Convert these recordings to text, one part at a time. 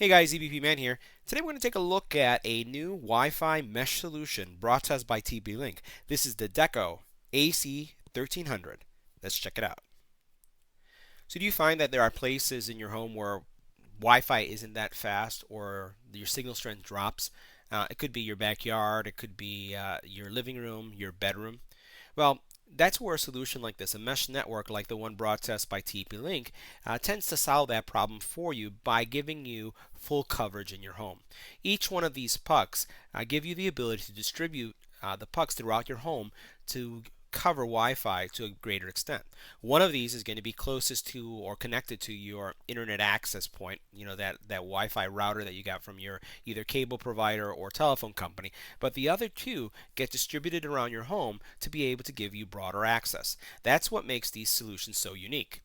Hey guys, EBPMAN here. Today we're going to take a look at a new Wi-Fi mesh solution brought to us by TPLINK. This is the Deco AC1300. Let's check it out. So do you find that there are places in your home where Wi-Fi isn't that fast or your signal strength drops? It could be your backyard, it could be your living room, your bedroom. Well, that's where a solution like this, a mesh network like the one brought to us by TP-Link, tends to solve that problem for you by giving you full coverage in your home. Each one of these pucks give you the ability to distribute the pucks throughout your home to cover Wi-Fi to a greater extent. One of these is going to be closest to or connected to your internet access point, that Wi-Fi router that you got from your either cable provider or telephone company. But the other two get distributed around your home to be able to give you broader access. That's what makes these solutions so unique.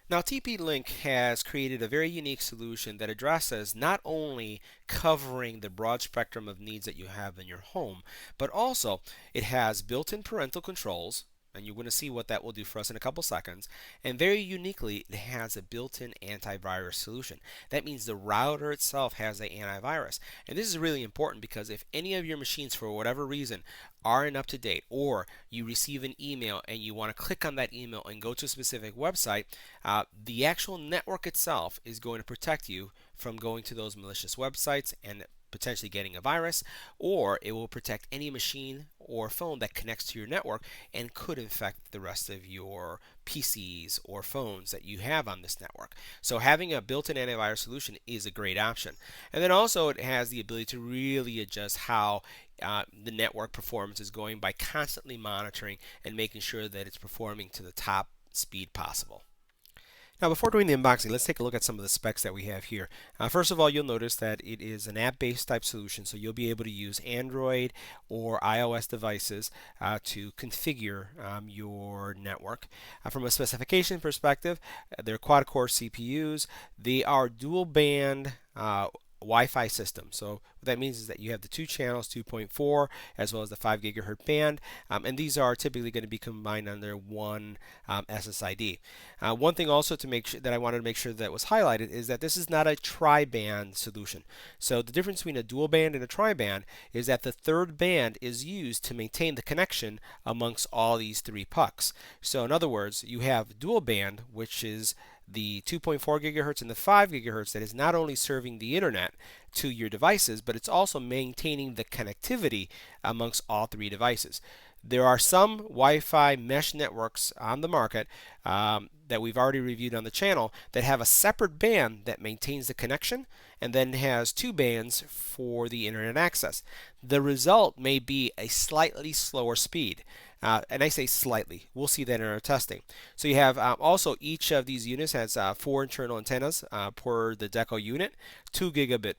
Now, TP-Link has created a very unique solution that addresses not only covering the broad spectrum of needs that you have in your home, but also it has built-in parental controls, and you're going to see what that will do for us in a couple seconds. And very uniquely, it has a built-in antivirus solution. That means the router itself has an antivirus. And this is really important because if any of your machines, for whatever reason, aren't up to date, or you receive an email and you want to click on that email and go to a specific website, the actual network itself is going to protect you from going to those malicious websites and potentially getting a virus, or it will protect any machine or phone that connects to your network and could infect the rest of your PCs or phones that you have on this network. So having a built-in antivirus solution is a great option. And then also it has the ability to really adjust how the network performance is going by constantly monitoring and making sure that it's performing to the top speed possible. Now, before doing the unboxing, let's take a look at some of the specs that we have here. First of all, you'll notice that it is an app-based type solution, so you'll be able to use Android or iOS devices to configure your network. From a specification perspective, they're quad-core CPUs. They are dual-band Wi-Fi system. So what that means is that you have the two channels, 2.4, as well as the 5 gigahertz band, and these are typically going to be combined under one SSID. One thing also to make sure that I wanted to make sure that was highlighted is that this is not a tri-band solution. So the difference between a dual band and a tri-band is that the third band is used to maintain the connection amongst all these three pucks. So in other words, you have dual band, which is the 2.4 gigahertz and the 5 gigahertz that is not only serving the internet to your devices, but it's also maintaining the connectivity amongst all three devices. There are some Wi-Fi mesh networks on the market that we've already reviewed on the channel that have a separate band that maintains the connection and then has two bands for the internet access. The result may be a slightly slower speed. And I say slightly. We'll see that in our testing. So you have also each of these units has 4 internal antennas per the Deco unit, 2 gigabit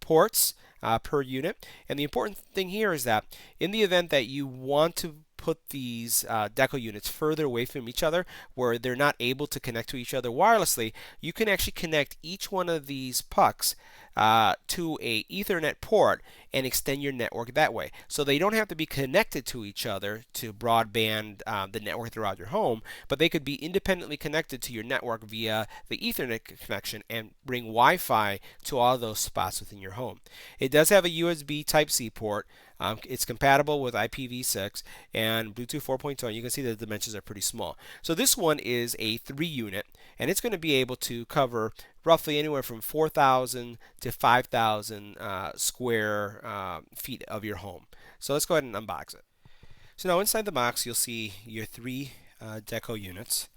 ports per unit. And the important thing here is that in the event that you want to put these Deco units further away from each other where they're not able to connect to each other wirelessly, you can actually connect each one of these pucks to a Ethernet port and extend your network that way. So they don't have to be connected to each other to broadband the network throughout your home, but they could be independently connected to your network via the Ethernet connection and bring Wi-Fi to all those spots within your home. It does have a USB Type-C port. It's compatible with IPv6 and Bluetooth 4.2, and you can see the dimensions are pretty small. So this one is a 3 unit, and it's going to be able to cover roughly anywhere from 4,000 to 5,000 square feet of your home. So let's go ahead and unbox it. So now inside the box, you'll see your 3 Deco units.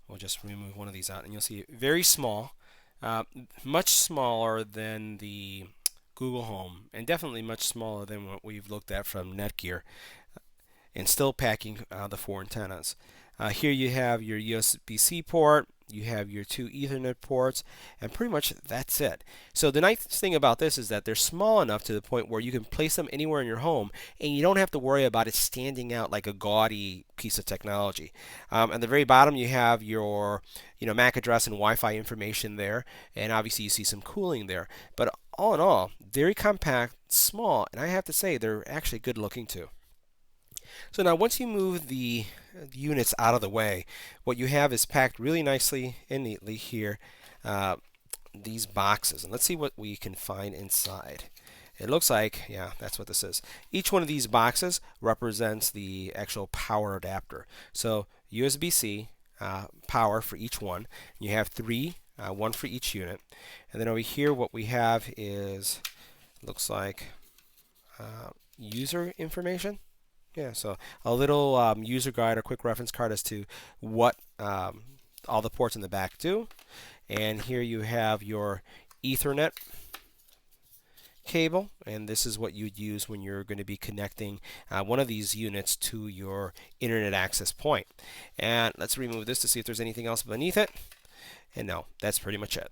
We'll just remove one of these out, and you'll see very small, much smaller than the Google Home, and definitely much smaller than what we've looked at from Netgear, and still packing the 4 antennas. Here you have your USB-C port, you have your 2 Ethernet ports, and pretty much that's it. So the nice thing about this is that they're small enough to the point where you can place them anywhere in your home, and you don't have to worry about it standing out like a gaudy piece of technology. At the very bottom, you have your MAC address and Wi-Fi information there, and obviously you see some cooling there. But all in all, very compact, small, and I have to say they're actually good looking too. So now once you move the units out of the way, what you have is packed really nicely and neatly here. these boxes, and let's see what we can find inside. It looks like, yeah, that's what this is. Each one of these boxes represents the actual power adapter. So USB-C power for each one. You have three, one for each unit. And then over here, what we have is, looks like user information. Yeah, so a little user guide or quick reference card as to what all the ports in the back do. And here you have your Ethernet cable, and this is what you'd use when you're going to be connecting one of these units to your internet access point. And let's remove this to see if there's anything else beneath it. And no, that's pretty much it.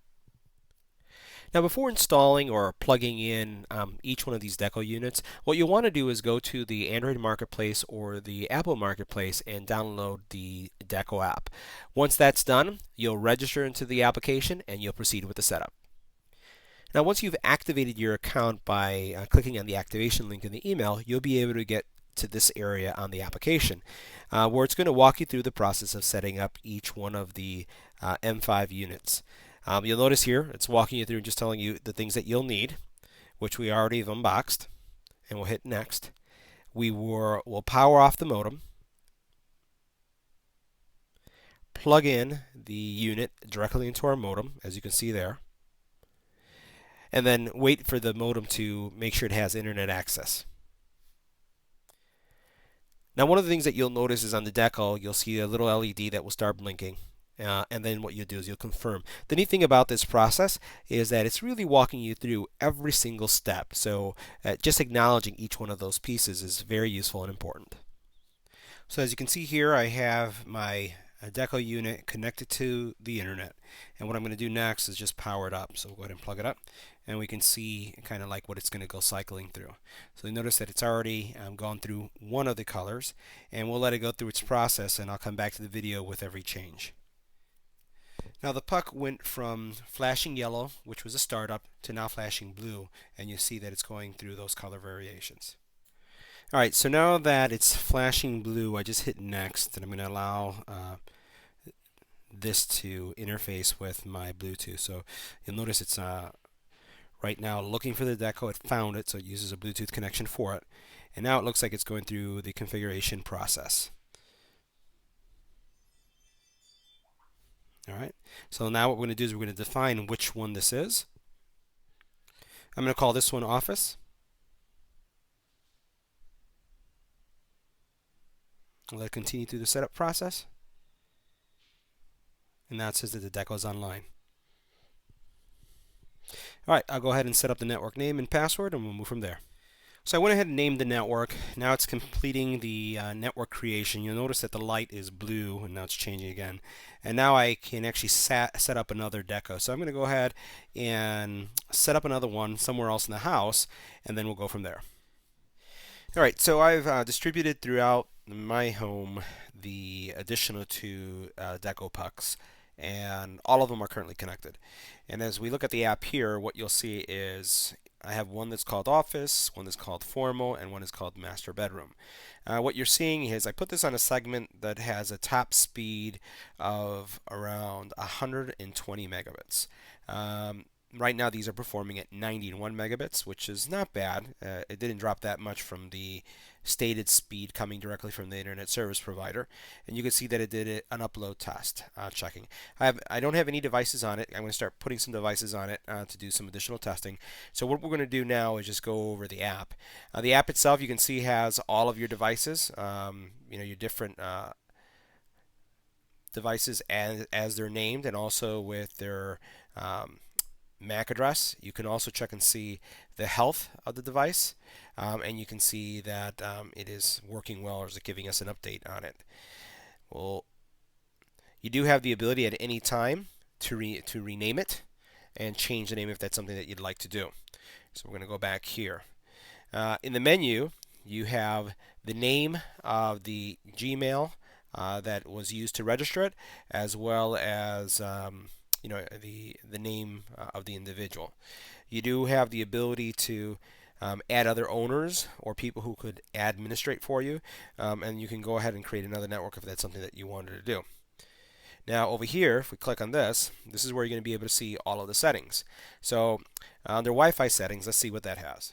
Now, before installing or plugging in each one of these Deco units, what you'll want to do is go to the Android Marketplace or the Apple Marketplace and download the Deco app. Once that's done, you'll register into the application and you'll proceed with the setup. Now, once you've activated your account by clicking on the activation link in the email, you'll be able to get to this area on the application where it's going to walk you through the process of setting up each one of the M5 units. You'll notice here it's walking you through and just telling you the things that you'll need, which we already have unboxed, and we'll hit next. We'll power off the modem, plug in the unit directly into our modem, as you can see there, and then wait for the modem to make sure it has internet access. Now, one of the things that you'll notice is on the Deco, you'll see a little LED that will start blinking. And then what you'll do is you'll confirm. The neat thing about this process is that it's really walking you through every single step. So just acknowledging each one of those pieces is very useful and important. So as you can see here, I have my Deco unit connected to the internet. And what I'm going to do next is just power it up. So we'll go ahead and plug it up. And we can see kind of like what it's going to go cycling through. So you notice that it's already gone through one of the colors. And we'll let it go through its process, and I'll come back to the video with every change. Now the puck went from flashing yellow, which was a startup, to now flashing blue, and you see that it's going through those color variations. Alright, so now that it's flashing blue, I just hit next, and I'm going to allow this to interface with my Bluetooth. So you'll notice it's right now looking for the Deco. It found it, so it uses a Bluetooth connection for it. And now it looks like it's going through the configuration process. Alright, so now what we're going to do is we're going to define which one this is. I'm going to call this one Office. I'll let it continue through the setup process. And now it says that the Deco is online. Alright, I'll go ahead and set up the network name and password, and we'll move from there. So I went ahead and named the network. Now it's completing the network creation. You'll notice that the light is blue, and now it's changing again. And now I can actually set up another Deco. So I'm going to go ahead and set up another one somewhere else in the house, and then we'll go from there. Alright, so I've distributed throughout my home the additional two Deco pucks, and all of them are currently connected. And as we look at the app here, what you'll see is I have one that's called Office, one that's called Formal, and one is called Master Bedroom. What you're seeing is I put this on a segment that has a top speed of around 120 megabits. Right now these are performing at 91 megabits, which is not bad. It didn't drop that much from the stated speed coming directly from the internet service provider. And you can see that it did an upload test checking. I don't have any devices on it. I'm going to start putting some devices on it to do some additional testing. So what we're going to do now is just go over the app. The app itself, you can see, has all of your devices, your different devices as they're named, and also with their MAC address. You can also check and see the health of the device, and you can see that it is working well, or is it giving us an update on it. Well, you do have the ability at any time to rename it and change the name if that's something that you'd like to do. So we're going to go back here. In the menu, you have the name of the Gmail that was used to register it, as well as the name of the individual. You do have the ability to add other owners or people who could administrate for you, and you can go ahead and create another network if that's something that you wanted to do. Now over here, if we click on this, this is where you're going to be able to see all of the settings. So under Wi-Fi settings, let's see what that has.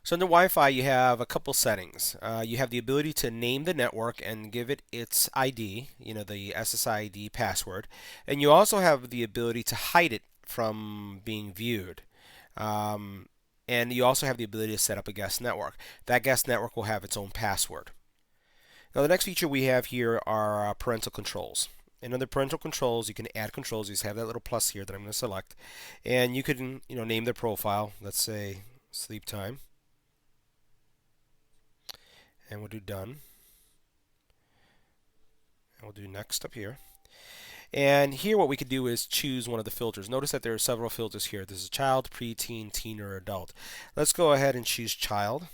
So under Wi-Fi, you have a couple settings. You have the ability to name the network and give it its ID, the SSID password. And you also have the ability to hide it from being viewed. And you also have the ability to set up a guest network. That guest network will have its own password. Now the next feature we have here are parental controls. And under parental controls, you can add controls. You just have that little plus here that I'm going to select. And you can name the profile. Let's say sleep time. And we'll do done. And we'll do next up here. And here what we could do is choose one of the filters. Notice that there are several filters here. This is child, preteen, teen, or adult. Let's go ahead and choose child.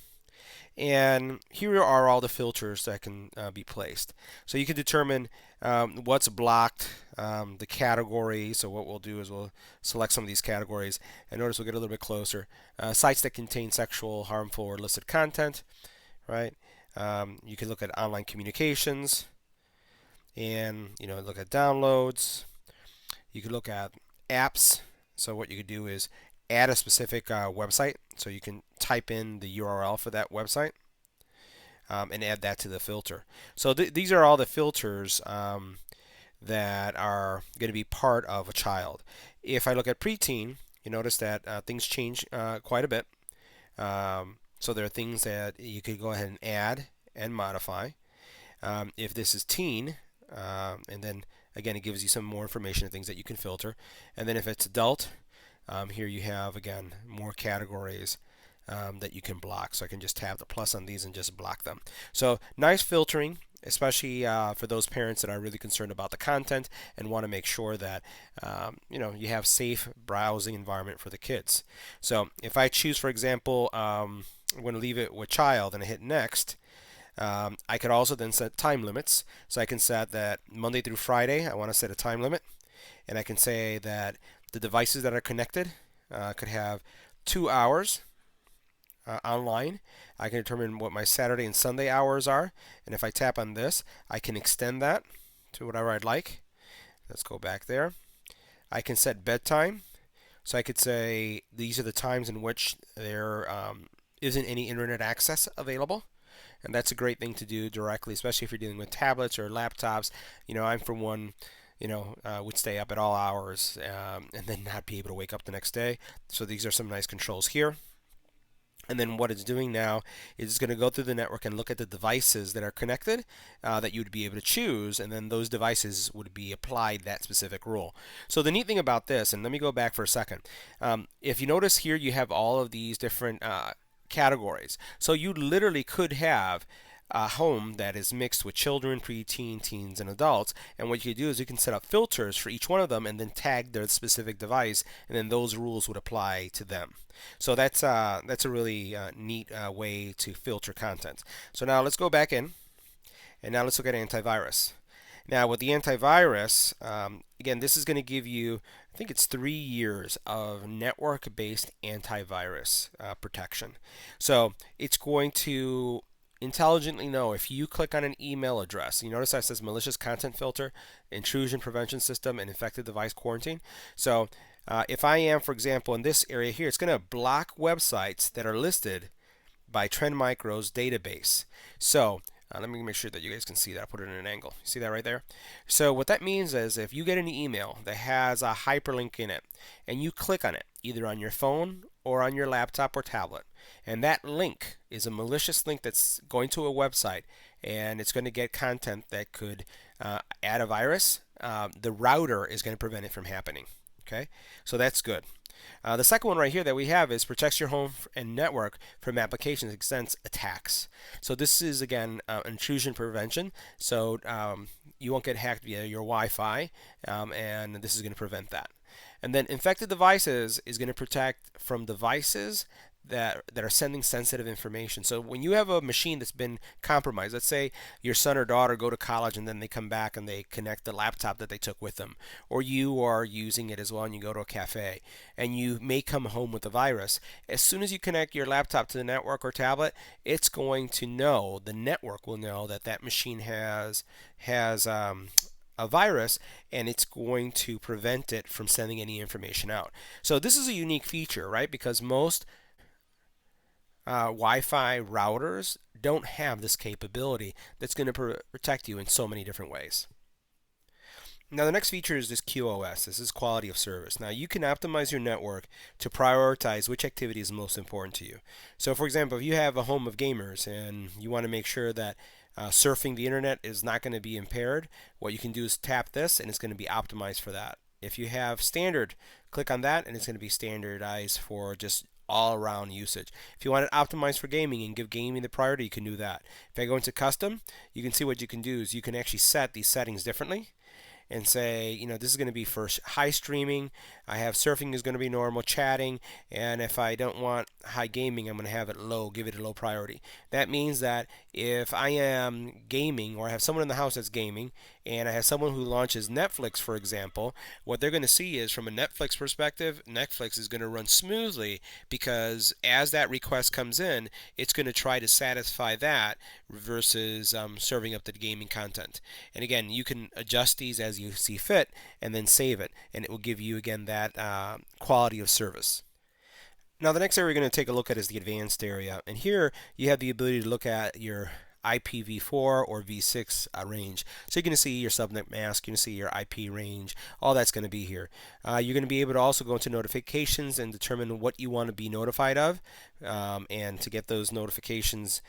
And here are all the filters that can be placed. So you can determine what's blocked, the category. So what we'll do is we'll select some of these categories. And notice we'll get a little bit closer. Sites that contain sexual, harmful, or illicit content. Right? You can look at online communications. And look at downloads. You can look at apps. So what you could do is add a specific website. So you can type in the URL for that website and add that to the filter. So these are all the filters that are going to be part of a child. If I look at preteen, you notice that things change quite a bit. So there are things that you could go ahead and add and modify. If this is teen, and then again it gives you some more information and things that you can filter. And then if it's adult, here you have again more categories that you can block. So I can just tap the plus on these and just block them. So nice filtering, especially for those parents that are really concerned about the content and want to make sure that you have safe browsing environment for the kids. So if I choose, for example, I'm going to leave it with child and I hit next. I could also then set time limits. So I can set that Monday through Friday, I want to set a time limit. And I can say that the devices that are connected could have 2 hours online. I can determine what my Saturday and Sunday hours are. And if I tap on this, I can extend that to whatever I'd like. Let's go back there. I can set bedtime. So I could say these are the times in which there isn't any internet access available. And that's a great thing to do directly, especially if you're dealing with tablets or laptops. I'm for one, would stay up at all hours and then not be able to wake up the next day. So these are some nice controls here. And then what it's doing now is it's going to go through the network and look at the devices that are connected that you would be able to choose, and then those devices would be applied that specific rule. So the neat thing about this, and let me go back for a second. If you notice here, you have all of these different categories. So you literally could have a home that is mixed with children, preteen, teens, and adults. And what you can do is you can set up filters for each one of them and then tag their specific device, and then those rules would apply to them. So that's a really neat way to filter content. So now let's go back in, and now let's look at antivirus. Now with the antivirus, again, this is going to give you, I think it's 3 years of network-based antivirus protection. So it's going to intelligently know if you click on an email address. You notice that it says malicious content filter, intrusion prevention system, and infected device quarantine. So if I am, for example, in this area here, it's going to block websites that are listed by Trend Micro's database. So let me make sure that you guys can see that. I put it in an angle. See that right there? So what that means is if you get an email that has a hyperlink in it and you click on it, either on your phone or on your laptop or tablet, and that link is a malicious link that's going to a website and it's going to get content that could add a virus, the router is going to prevent it from happening. Okay, so that's good. The second one right here that we have is protects your home and network from applications against attacks. So this is again intrusion prevention. So you won't get hacked via your Wi-Fi, and this is going to prevent that. And then infected devices is going to protect from devices that are sending sensitive information. So when you have a machine that's been compromised, let's say your son or daughter go to college and then they come back and they connect the laptop that they took with them, or you are using it as well and you go to a cafe and you may come home with a virus. As soon as you connect your laptop to the network or tablet, it's going to know, the network will know that that machine has a virus, and it's going to prevent it from sending any information out. So this is a unique feature, right? Because most Wi-Fi routers don't have this capability that's going to protect you in so many different ways. Now the next feature is this QoS. This is quality of service. Now you can optimize your network to prioritize which activity is most important to you. So for example, if you have a home of gamers and you want to make sure that surfing the internet is not going to be impaired, what you can do is tap this and it's going to be optimized for that. If you have standard, click on that and it's going to be standardized for just all around usage. If you want it optimized for gaming and give gaming the priority, you can do that. If I go into custom, you can see what you can do is you can actually set these settings differently and say, this is going to be for high streaming. I have surfing is going to be normal, chatting, and if I don't want high gaming, I'm going to have it low, give it a low priority. That means that if I am gaming or I have someone in the house that's gaming and I have someone who launches Netflix, for example, what they're going to see is from a Netflix perspective, Netflix is going to run smoothly because as that request comes in, it's going to try to satisfy that versus serving up the gaming content. And again, you can adjust these as you see fit and then save it, and it will give you again that quality of service. Now the next area we're going to take a look at is the advanced area, and here you have the ability to look at your IPv4 or v6 range. So you're going to see your subnet mask, you're going to see your IP range, all that's going to be here. You're going to be able to also go into notifications and determine what you want to be notified of, and to get those notifications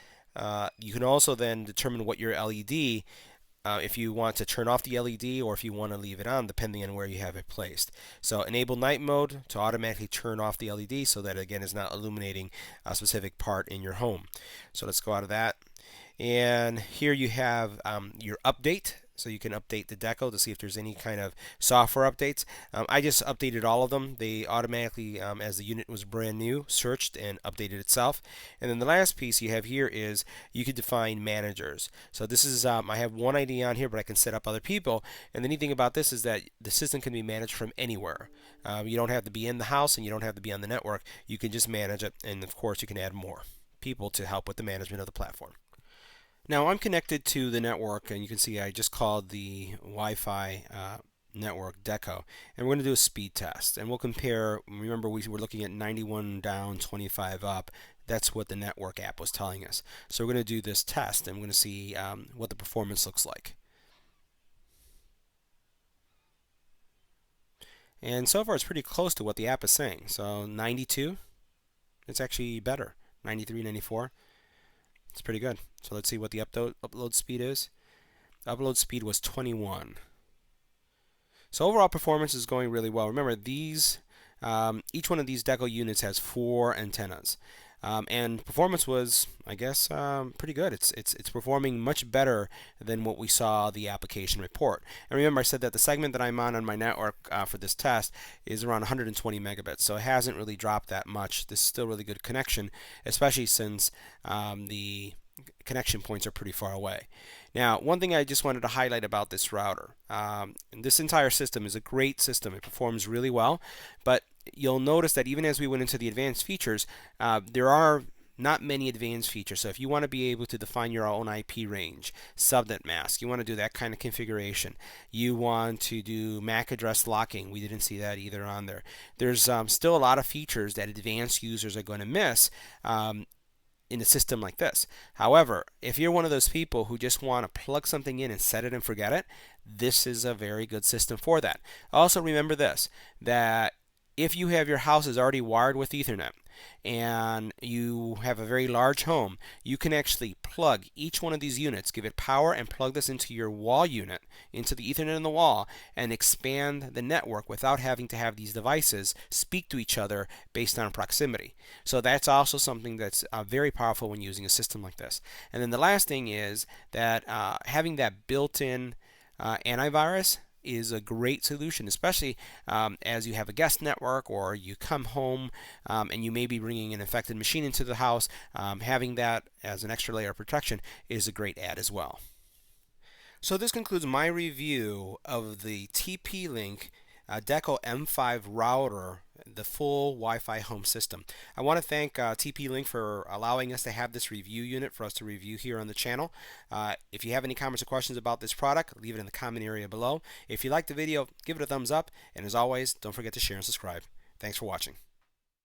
you can also then determine what your LED, if you want to turn off the LED or if you want to leave it on, depending on where you have it placed. So enable night mode to automatically turn off the LED so that again is not illuminating a specific part in your home. So let's go out of that. And here you have your update. So you can update the Deco to see if there's any kind of software updates. I just updated all of them. They automatically, as the unit was brand new, searched and updated itself. And then the last piece you have here is you can define managers. So this is, I have one ID on here, but I can set up other people. And the neat thing about this is that the system can be managed from anywhere. You don't have to be in the house and you don't have to be on the network. You can just manage it. And of course, you can add more people to help with the management of the platform. Now I'm connected to the network, and you can see I just called the Wi-Fi network Deco, and we're going to do a speed test, and we'll compare. Remember, we were looking at 91 down, 25 up. That's what the network app was telling us. So we're going to do this test, and we're going to see what the performance looks like. And so far, it's pretty close to what the app is saying. So 92, it's actually better. 93, 94. It's pretty good. So let's see what the upload speed is. Upload speed was 21. So overall performance is going really well. Remember, these each one of these Deco units has 4 antennas, and performance was, I guess, pretty good. It's performing much better than what we saw the application report. And remember, I said that the segment that I'm on my network for this test is around 120 megabits, so it hasn't really dropped that much. This is still really good connection, especially since the connection points are pretty far away. Now, one thing I just wanted to highlight about this router, this entire system is a great system. It performs really well, but you'll notice that even as we went into the advanced features, there are not many advanced features. So if you want to be able to define your own IP range, subnet mask, you want to do that kind of configuration. You want to do MAC address locking. We didn't see that either on there. There's still a lot of features that advanced users are going to miss in a system like this. However, if you're one of those people who just want to plug something in and set it and forget it, this is a very good system for that. Also remember this, that if you have your house is already wired with Ethernet and you have a very large home, you can actually plug each one of these units, give it power, and plug this into your wall unit, into the Ethernet in the wall, and expand the network without having to have these devices speak to each other based on proximity. So that's also something that's very powerful when using a system like this. And then the last thing is that having that built-in antivirus is a great solution, especially as you have a guest network or you come home and you may be bringing an infected machine into the house. Having that as an extra layer of protection is a great add as well. So this concludes my review of the TP-Link Deco M5 router the full Wi-Fi home system. I want to thank TP-Link for allowing us to have this review unit for us to review here on the channel. If you have any comments or questions about this product, leave it in the comment area below. If you liked the video, give it a thumbs up, and as always, don't forget to share and subscribe. Thanks for watching.